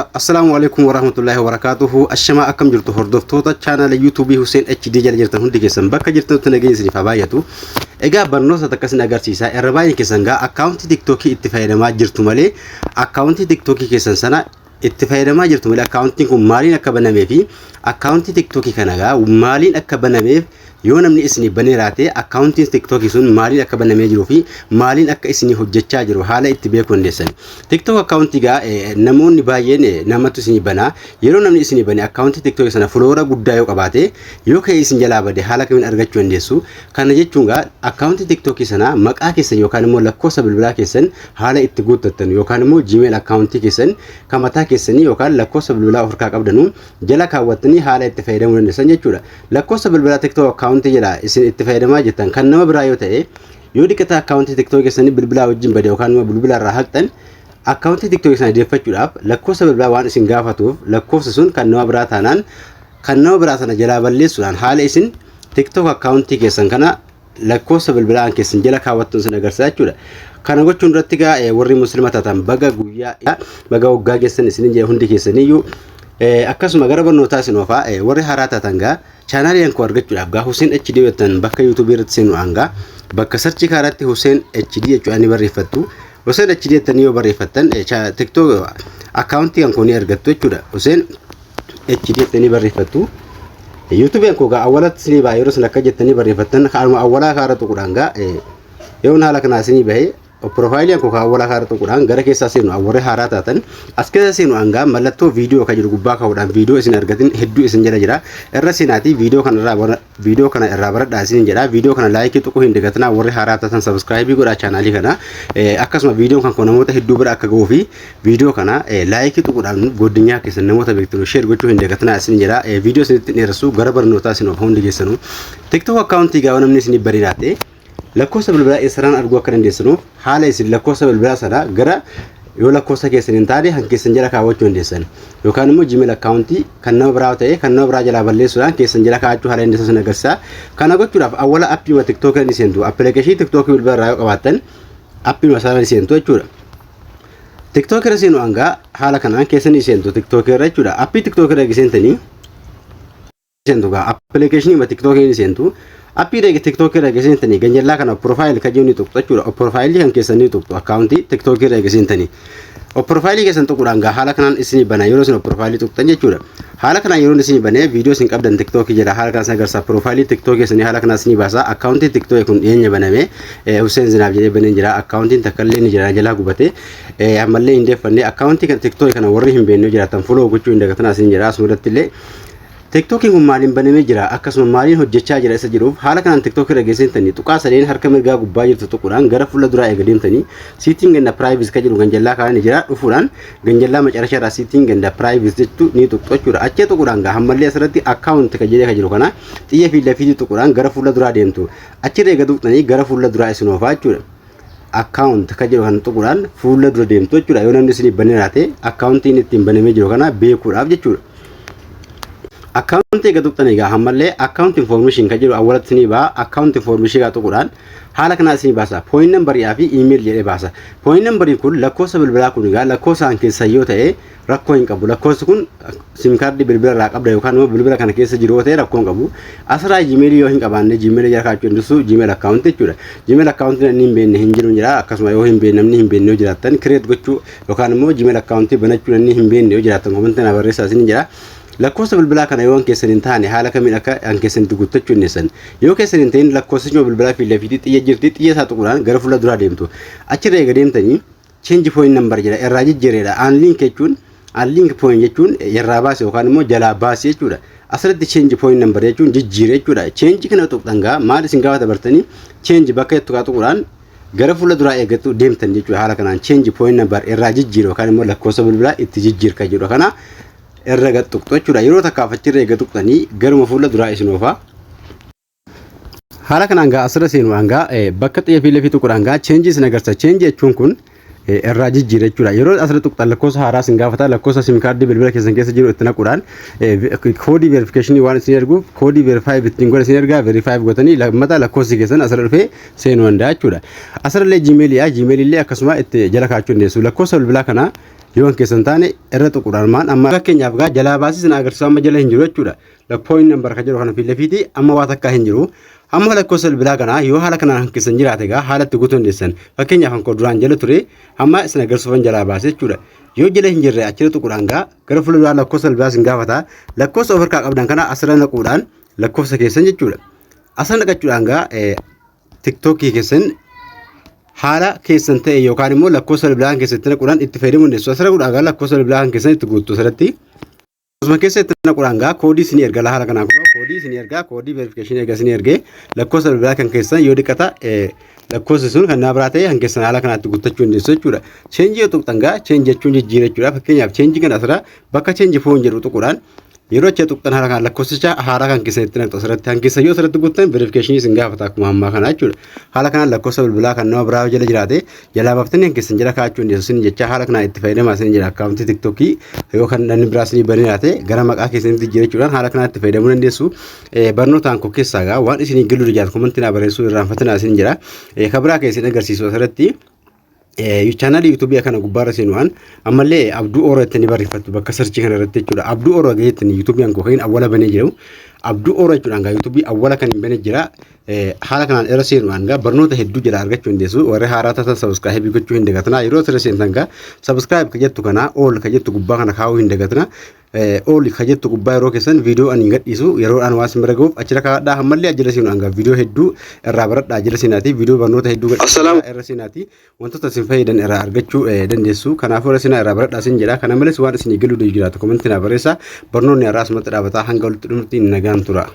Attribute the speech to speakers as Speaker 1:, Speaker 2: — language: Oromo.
Speaker 1: Assalamu alaikum warahmatullahi wabarakatuh. Ashama akkam jirtu hordoftoota channel YouTube Hussein HD jala jirtan hundi keessan bakka jirtan nageenya isiniif baay'atu. Egaa barnoota takkasin agarsiisa. Irra baay'ee keessan gaa akkaawuntii TikTok itti fayyadamaa jirtu malee akkaawuntii TikTok keessan sana itti fayyadamaa jirtu malee akkaawuntiin kun maaliin akka banamee fi akkaawuntii TikTok kana gaa maaliin akka banameef yoo namni isinii banee raate akkaawuntiin TikTok sun maaliin akka banamee jiruu fi maaliin akka isinii hojjechaa jiru haala itti beekuu dandeessan. TikTok akkaawuntii gaa namoonni baay'een namatu isinii banaa yeroo namni isinii banee akkaawuntii TikTok sana follower guddaa yoo qabaate yoo ka'e isin jalaa bade haala kamiin argachuu dandeessu. Kana jechuun gaa akkaawuntii TikTok sana maqaa keessan yookaan immoo lakkoofsa bilbilaa keessan haala itti guuttattan yookaan immoo Gmail akkaawuntii keessan kan mataa keessanii yookaan lakkoofsa bilbilaa ofirkaa qabdanu jala kaawwattanii haala itti fayyadamuu dandeessan jechuudha. Lakkoofsa bilbilaa TikTok akkaawuntii jala isin itti fayyadamaa jirtan kan nama biraa yoo ta'e yoo dhiqata akkaawuntii TikTok keessanii bilbilaa wajjin bade yookaan immoo bilbila irraa haqxan akkaawuntii TikTok sana deeffachuudhaaf lakkoofsa bilbilaa waan isin gaafatuuf lakkoofsa sun kan nama biraa taanaan kan nama biraa sana jalaa balleessuudhaan haala isin TikTok akkaawuntii keessan kana lakkoofsa bilbilaa keessan jala kaawwattuun sin agarsiisa jechuudha. Kana gochuun irratti gaa warri musliima taatan baga guyyaa baga waggaa keessan isin jee hundi keessaniyyuu akkasuma gara barnootaa isin oofaa warri haaraa taatan gaa chaanaalii koo argachuudhaaf gaa Hussein HD jettan bakka YouTube irratti seenu hanga bakka sarchi kaaratti Hussein HD jechuudhaan barreeffattu. Hussein HD jettanii yoo barreeffattan TikTok akkaawuntii kan koonii argattu jechuudha. Hussein HD jettanii barreeffattu. YouTube koo gaa awwalatti isinii baa yeroo isin akka jettanii barreeffattan kaanuma awwalaa kaara tuquudhaan gaa yoo haala kanaa isinii bahee profaayilii koo awwalaa kaara tuquudhaan gara keessaa seenu warri haaraa taatan as keessa seenu hanga mallattoo viidiyoo kan jiru gubbaa kaa'uudhaan viidiyoo isin argatin hedduu isin jala jira irra seenaatii viidiyoo kana irraa baradhaa isin jedha viidiyoo kana laayikii tuquu hin dagatinaa warri haaraa taatan sabskraayibii godhaa chaanaalii kana akkasuma viidiyoo kan namoota hedduu bira akka ga'uu fi viidiyoo kana laayikii tuquudhaan godinyaa keessan namoota beektanu sheer gochuu hin dagatinaa isin jedha viidiyoo isinitti dheeressu gara barnootaa isin of hundi geessanu TikTok akkaawuntii gaafa namni isin barinaate lakkoofsa bilbilaa eessaraan arguu akka dandeessanuuf haala isin lakkoofsa bilbilaa sana gara yoo lakkoofsa keessan hin taane han keessan jala kaawwachuu dandeessan yookaan immoo Gmail akkaawuntii kan nama biraa ta'e kan nama biraa jalaa balleessuudhaan keessan jala kaa'achuu haala dandeessan agarsiisa. Kana gochuudhaaf awwala appii TikTok ni seentu appilikeeshinii TikTok bilbila irraa yoo qabaattan appii sana ni seentu jechuudha. TikTok irra seenu hanga haala kanaan keessan ni seentu TikTok irra jechuudha. Appii TikTok irra seentanii seentu gaa appilikeeshinii TikTok ni seentu. Appii reega TikTok irra geessintanii ganjallaa kana profaayil kajeeni tuqxu jechuudha. Profaayilii kan keessanii tuqxu akkaawuntii TikTok irra geessintanii. Profaayilii keessan tuquudhaan gaa haala kanaan isinii bana yeroo isin profaayilii tuqxan jechuudha. Haala kanaan yeroo isinii banee viidiyoo isin qabdan TikTok jala haala kanaan agarsiisa profaayilii TikTok keessanii haala kanaan isinii baasa akkaawuntii TikTok kun dhiyeenya baname Hussein Zinaab jedhee baneen jira akkaawuntiin takkallee ni jira jalaa gubate ammallee hin deeffannee akkaawuntii kan TikTok kana warri hin beekne jiraatan follow gochuu hin dagatinaa isin jira asumatti illee TikTok kun maaliin banamee jira akkasuma maaliin hojjechaa jira isa jiruuf haala kanaan TikTok irra geessintanii tuqaa sadeen harka mirgaa gubbaa jirtu tuquudhaan gara fuula duraa eegadeemtanii siitiin ganda privacy kan jedhu ganjallaa kaa'anii jira dhufuudhaan ganjallaa macarashaa irraa siitiin ganda privacy jechuun ni tuqxu jechuudha. Achee tuquudhaan gaa hammallee asirratti akkaawunti kan jedhee kan jiru kana xiyya fi lafiitii tuquudhaan gara fuula duraa deemtu achirra eega tuqxanii gara fuula duraa isin oofaa jechuudha. Akkaawunti kan jedhu kana tuquudhaan fuula dura deemtu jechuudha. Yoo namni isin banee raate akkaawuntiin ittiin banamee jiru kana beekuudhaaf jechuudha. Akkaawuntii gatuqxanii gaa hammallee akkaawuntii information kan jedhu awwalatti ni baa akkaawuntii information gaa tuquudhaan haala kanaa isin baasa point number fi email jedhee baasa. Point number kun lakkoofsa bilbilaa kun gaa lakkoofsaan keessa yoo ta'e rakkoo hin qabu. Lakkoofsi kun sim kaardii bilbila irraa qabda yookaan immoo bilbila kana keessa jiru yoo ta'e rakkoo hin qabu. Asirraa Gmail yoo hin qabaanne Gmail jala kaa'achuu dandeessu Gmail akkaawuntii jechuudha. Gmail akkaawuntii namni hin beekne hin jiru jira akkasuma yoo hin beekne namni hin beekne yoo jiraattan create gochuu yookaan immoo Gmail akkaawuntii banachuu namni hin beekne yoo jiraattan komentii na barreessaa isin jira. Lakkoofsa bilbilaa kana yoo keessan hin taane haala kamiin akka keessan itti guuttachuu dandeessan yoo keessan hin ta'in lakkoofsa bilbilaa fi lafiitii xiyya jirti xiyya isaa tuquudhaan gara fuula duraa deemtu achirra eega deemtanii change point number jedha irraa jijjiireedha unlink jechuun unlink point jechuun irraa baase yookaan immoo jalaa baase jechuudha. Asirratti change point number jechuun jijjiire jechuudha. Change kana tuqxan gaa maal isin gaafa dabartanii change bakka itti tuquudhaan gara fuula duraa eegatu deemtan jechuudha. Haala kanaan change point number irraa jijjiire yookaan immoo lakkoofsa bilbilaa itti jijjiirka jedhu kana irra gatuqxu jechuudha. Yeroo takkaaf achirra eegatuqxanii garuma fuula duraa isin oofaa. Haala kanaan gaa asirra seenu hanga bakka xiyya fi lafii tuquudhaan gaa change isin agarsiisa. Change jechuun kun irraa jijjiire jechuudha. Yeroo asirra tuqxan lakkoofsa haaraa isin gaafata lakkoofsa sim kaardii bilbila keessan keessa jiru itti naquudhaan koodii verification waan isin erguuf koodii verify ittiin godha isin ergaa verify godhanii lammata lakkoofsi keessan asirra dhufee seenuu danda'a jechuudha. Asirra illee Gmail illee akkasuma itti jala kaa'achuu dandeessu. Lakkoofsa bilbilaa kana yoon keessan taane irra tuquudhaan maan amma fakkeenyaaf gaa jalaa baasii sin agarsiisu amma jala hin jiru jechuudha lakkoofni nambar ka jiru kana fiitti amma waa takka hin jiru amma lakkoofsa bilbilaa kana yoo haala kanaan keessan jiraate gaa haala itti guutuu dandeessan fakkeenyaaf kan duraan jala ture amma sin agarsiisuufan jalaa baasee jechuudha yoo jala hin jirre achirra tuquudhaan gaa gara fuulduraa lakkoofsa bilbilaa sin gaafata lakkoofsa of harkaa qabdan kana asirra naquudhaan lakkoofsa keessan jechuudha asirra naqachuudhaan gaa TikTokii keessan haala keessan ta'e yookaan immoo lakkoofsa bilbilaan keessatti naquudhaan itti fayyadamuu dandeessu asirra godhaa lakkoofsa bilbilaan keessan itti guutuu asirratti akkasuma keessatti naquudhaan koodii isin erga haala kanaan koodii isin ergaa koodii verification erga isin ergee lakkoofsa bilbilaa kan keessan yoo dhiqata lakkoofsi sun kan naabraa ta'e kan keessan haala kanaatti guuttachuu dandeessu jechuudha cheenjii yoo tuqxan cheenjii jechuun jijjiirra jechuudha fakkeenyaaf cheenjii kan asirra bakka cheenjii foon jedhu tuquudhaan yeroo achi tuqxan haala kan lakkoofsicha haala kan keessatti naqxu asirratti kan keessa yoo asirratti guuttan verification isin gaafata akkuma ammaa kana jechuudha haala kanaan lakkoofsa bilbilaa kan nama biraa jala jiraate jalaa baaftanii kan keessan jala kaa'achuu dandeessu sin jecha haala kanaan itti fayyadamaa sin jira akkaawuntii TikTokii yoo kan namni biraa sin banii jiraate gara maqaa keessanitti jijjiirachuudhaan haala kanaan itti fayyadamuu dandeessu barnootaan koo keessaa gaa waan isin giluu jaal komentii na barreessuu irraanfatinaa sin jira kabraa keessan agarsiisu asirratti channel YouTube kana gubbaarra seenuudhaan ammallee Abduu Oroo itti barreeffatu bakka searchii kana irratti jechuudha Abduu Oroo geettanii YouTube kan kokain awwala banee jiru Abduu Oroo jechuudhaan gaa YouTube awwala kan banee jira haala kanaan irra seenuudhaan gaa barnoota hedduu jira argachuu dandeessu warri haaraa taatan subscribe gochuu hin dagatina yeroo irra seentan gaa subscribe ka jettu kana all ka jettu gubbaa kana kaa'uu hin dagatina all ka jettu gubbaa yeroo keessan viidiyoo ani gadhiisu yeroodhaan waan sin bira gahuuf achira kaadhaa ammallee ajjala seenuudhaan gaa viidiyoo hedduu irraa baradhaa ajjala seenaatii viidiyoo barnoota hedduu gadhiisu irra seenaatii wantoota sin fayyadan irraa argachuu dandeessu kanaafuu irra seenaa irraa baradhaa sin jedha kana malees waan isin galuu jiraatu komentii na barreessaa barnoonni irraa asumatti dhaabataa hanga walitti dhumutti nagaan tura.